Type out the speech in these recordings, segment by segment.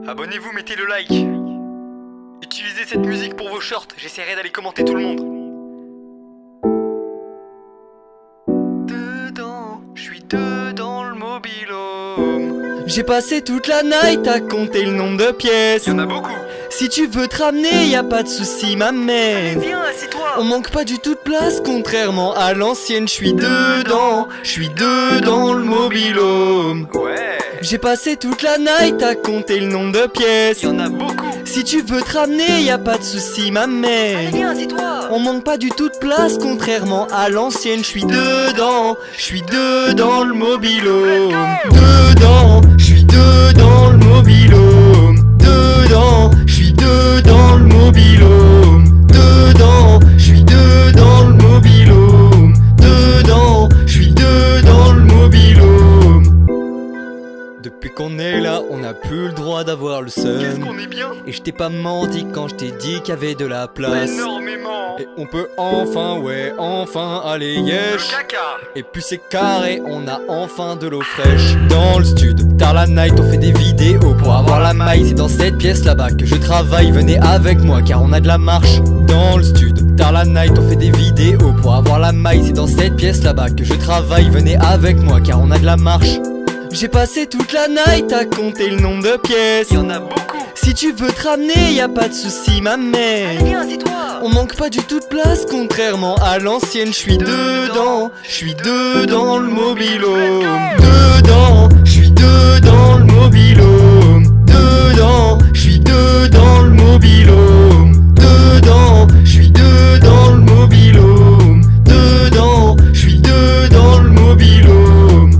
Abonnez-vous, mettez le like. Utilisez cette musique pour vos shorts, j'essaierai d'aller commenter tout le monde. Dedans, je suis dedans le mobil-home. J'ai passé toute la night à compter le nombre de pièces. Y'en a beaucoup. Si tu veux te ramener, y a pas de souci, ma mère. Viens, assieds-toi. On manque pas du tout de place, contrairement à l'ancienne. Je suis dedans le mobil-home. Ouais. J'ai passé toute la night à compter le nombre de pièces. Y'en a beaucoup. Si tu veux te ramener, y a pas de souci, ma mère. Viens, assieds-toi. On manque pas du tout de place, contrairement à l'ancienne. Je suis dedans le mobil-home. Je suis dedans le mobil-home. Je suis dedans le mobil-home. Je suis dedans le mobil-home. Je suis dedans le mobil-home. Depuis qu'on est là, on n'a plus le droit d'avoir le Qu'est-ce seum. qu'on est bien. Et je t'ai pas menti quand je t'ai dit qu'il y avait de la place. Énormément. Et on peut enfin aller Le yesh. caca. Et puis c'est carré, on a enfin de l'eau fraîche. Dans le stud, tard la night, on fait des vidéos pour avoir la maille. C'est dans cette pièce là-bas que je travaille, venez avec moi car on a de la marche. Dans le stud, tard la night, on fait des vidéos pour avoir la maille. C'est dans cette pièce là-bas que je travaille, venez avec moi car on a de la marche. J'ai passé toute la night à compter le nombre de pièces. Y'en a beaucoup. Si tu veux te ramener, y a pas de souci, ma mère. Viens, assieds-toi. On manque pas du tout de place, contrairement à l'ancienne. Je suis dedans le mobil-home. Je suis dedans le mobil-home. Je suis dedans le mobil-home. Je suis dedans le mobil-home. Je suis dedans le mobil-home.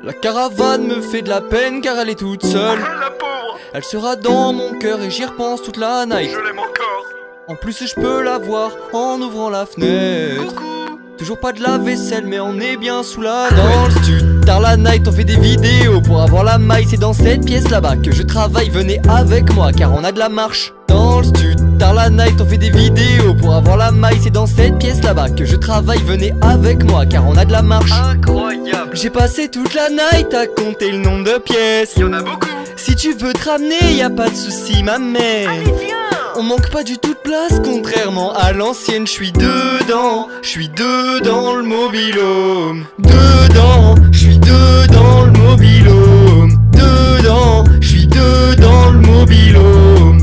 La caravane me fait de la peine car elle est toute seule. La pauvre. Elle sera dans mon cœur et j'y repense toute la night. Je l'aime encore. En plus je peux la voir en ouvrant la fenêtre. Coucou. Toujours pas de la vaisselle mais on est bien sous la dans le stud. Tard la night on fait des vidéos pour avoir la maille. C'est dans cette pièce là-bas que je travaille, venez avec moi car on a de la marche. Dans le stud, tard la night on fait des vidéos pour avoir la maille. C'est dans cette pièce là-bas que je travaille, venez avec moi car on a de la marche. Incroyable. J'ai passé toute la night à compter le nombre de pièces. Y'en a beaucoup. Si tu veux te ramener, y a pas de souci, ma mère. Viens. On manque pas du tout de place, contrairement à l'ancienne. Je suis dedans le mobil-home. Je suis dedans le mobil-home. Je suis dedans le mobil-home.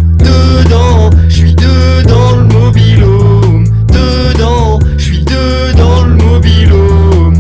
Je suis dedans le mobil-home. Je suis dedans le mobil-home.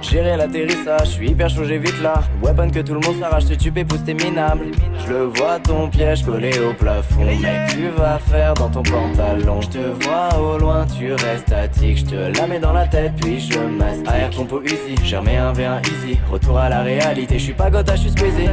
Gérer l'atterrissage, je suis hyper chaud, j'ai vite là. Weapon que tout le monde s'arrache, te tube et pousse tes minables. Je le vois ton piège collé au plafond. Mec, tu vas faire dans ton pantalon. Je te vois au loin, tu restes statique. Je te la mets dans la tête, puis je mastique. AR compo Uzi, j'ai remis un V1 easy. Retour à la réalité, je suis pas Gotha, je suis squeezé.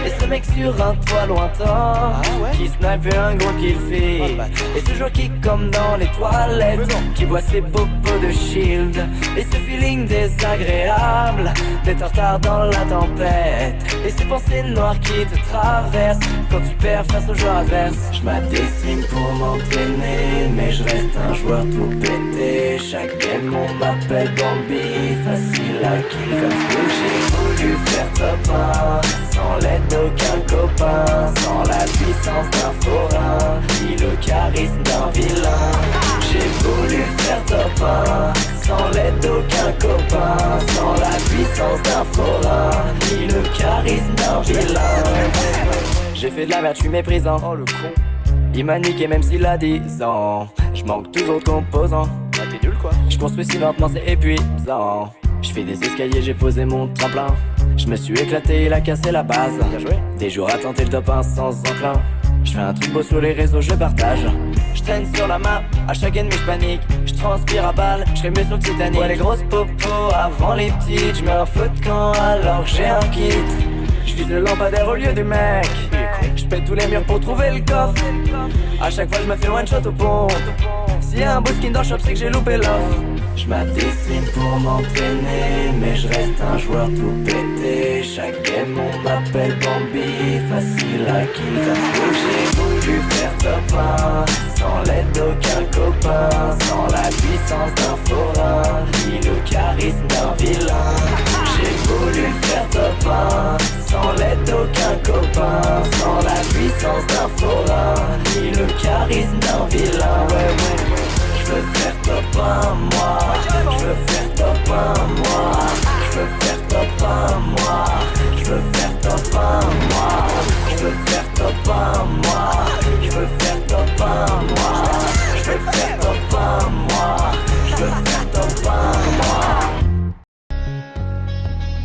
Et ce mec sur un toit lointain qui snipe et un gros kill fait. Et ce joueur qui comme dans les toilettes qui boit ses popos de shield. Et ce feeling désagréable d'être en retard dans la tempête. Et ces pensées noires qui te traversent quand tu perds face au joueur adverse. Je m'adestime pour m'entraîner, mais je reste un joueur tout pété. Chaque game on m'appelle Bambi, facile à kill comme Squid. J'ai voulu faire top 1 sans l'aide d'aucun copain, sans la puissance d'un forain, ni le charisme d'un vilain. J'ai voulu faire top 1 sans l'aide d'aucun copain, sans la puissance d'un forain, ni le charisme d'un vilain. J'ai fait de la merde, je suis méprisant. Oh le con. Il m'a niqué même s'il a 10 ans. Je manque toujours de composants. Ah t'es nul quoi. Je construis si lentement c'est épuisant. Je fais des escaliers, j'ai posé mon tremplin. Je me suis éclaté, il a cassé la base. Bien joué. Des jours à tenter le top 1 sans enclin. Je fais un truc beau sur les réseaux, je partage. Je traîne sur la map, à chaque ennemi je panique. Je transpire à balle, je serai mieux sur le Titanic. Ouais les grosses popos avant les petites. Je mets un feu de camp alors que j'ai un kit. Je vise le lampadaire au lieu du mec. Je J'pète tous les murs pour trouver le coffre. À chaque fois je me fais one shot au pont. S'il y a un beau skin dans le shop c'est que j'ai loupé l'offre. J'm'addistrime pour m'entraîner, mais je reste un joueur tout pété. Chaque game on m'appelle Bambi, facile à kill. J'ai voulu faire top 1, sans l'aide d'aucun copain, sans la puissance d'un forain, ni le charisme d'un vilain. J'ai voulu faire top 1, sans l'aide d'aucun copain, sans la puissance d'un forain, ni le charisme d'un vilain. Je veux faire top 1 moi, je veux faire top 1 moi, je veux faire top 1 moi, je veux faire top 1 moi, je veux faire top 1 moi, je veux faire top 1 moi, je veux faire top 1 moi, je veux faire top 1 moi.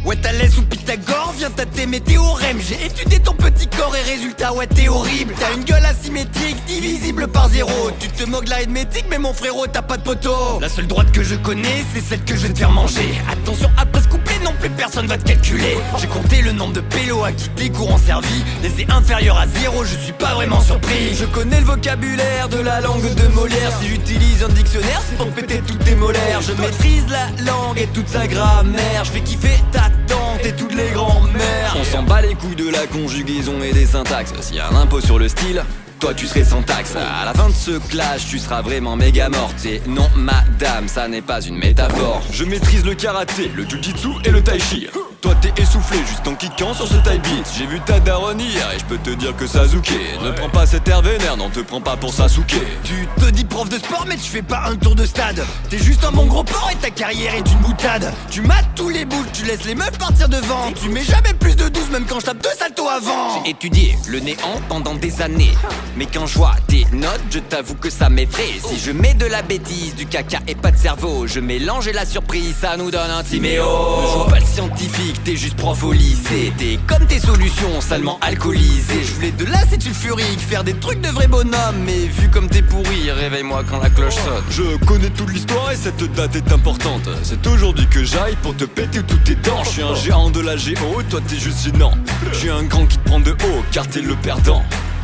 Ouais t'as l'aise ou Pythagore, viens tâter mes théorèmes. J'ai étudié ton petit corps et résultat ouais t'es horrible. T'as une gueule asymétrique, divisible par 0. Tu te moques de l'arithmétique mais mon frérot t'as pas de poteau. La seule droite que je connais c'est celle que je vais te faire manger. Attention après ce couplet non plus personne va te calculer. J'ai compté le nombre de pélos à qui tes cours ont servi. Les est inférieur à 0, je suis pas vraiment surpris. Je connais le vocabulaire de la langue de Molière. Si j'utilise un dictionnaire c'est pour péter toutes tes molaires. Je maîtrise la langue et toute sa grammaire. Je fais kiffer ta tante et toutes les grands-mères. On s'en bat les couilles de la conjugaison et des syntaxes. S'il y a un impôt sur le style, toi tu serais sans taxe. À la fin de ce clash tu seras vraiment méga morte. Et non madame, ça n'est pas une métaphore. Je maîtrise le karaté, le jujitsu et le tai chi. Toi t'es essoufflé juste en kickant sur ce type beat. J'ai vu ta daronne hier et je peux te dire que Sasuke ne prends pas cet air vénère, n'en te prends pas pour Sasuke. Tu te dis prof de sport mais tu fais pas un tour de stade. T'es juste un bon gros porc et ta carrière est une boutade. Tu mates tous les boules, tu laisses les meufs partir devant. Tu mets jamais plus de 12 même quand je tape 2 saltos avant. J'ai étudié le néant pendant des années, mais quand je vois tes notes, je t'avoue que ça m'effraie. Si je mets de la bêtise, du caca et pas de cerveau, je mélange et la surprise, ça nous donne un timéo. Ne joue pas le scientifique, t'es juste prof au lycée. T'es comme tes solutions, salement alcoolisé. Je voulais de l'acétulte furique, faire des trucs de vrai bonhomme. Mais vu comme t'es pourri, Réveille-moi quand la cloche sonne. Je connais toute l'histoire et cette date est importante. C'est aujourd'hui que j'aille pour te péter toutes tes dents. Je suis un géant de la géo, toi t'es juste gênant. Je suis un grand qui te prend de haut, car t'es le perdant.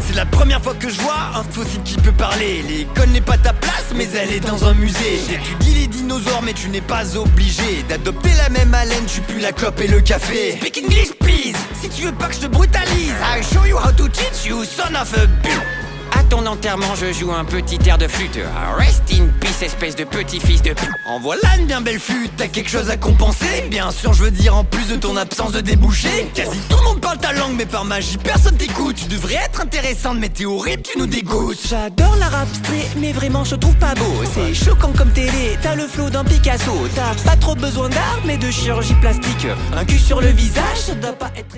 c'est la première fois que je vois un fossile qui peut parler. L'école n'est pas ta place mais elle est dans un musée. J'étudie les dinosaures mais tu n'es pas obligé d'adopter la même haleine, tu pues la clope et le café. Speak English please, si tu veux pas que je te brutalise. I show you how to teach you son of a bitch. À ton enterrement, je joue un petit air de flûte. Rest in peace, espèce de petit fils de pute. En voilà une bien belle flûte, t'as quelque chose à compenser. Bien sûr, je veux dire, en plus de ton absence de débouché. Quasi tout le monde parle ta langue, mais par magie, personne t'écoute. Tu devrais être intéressante, mais t'es horrible, tu nous dégoûtes. J'adore l'art abstrait, mais vraiment je trouve pas beau. C'est choquant comme télé, t'as le flow d'un Picasso. T'as pas trop besoin d'art, mais de chirurgie plastique. Un cul sur le visage, ça doit pas être...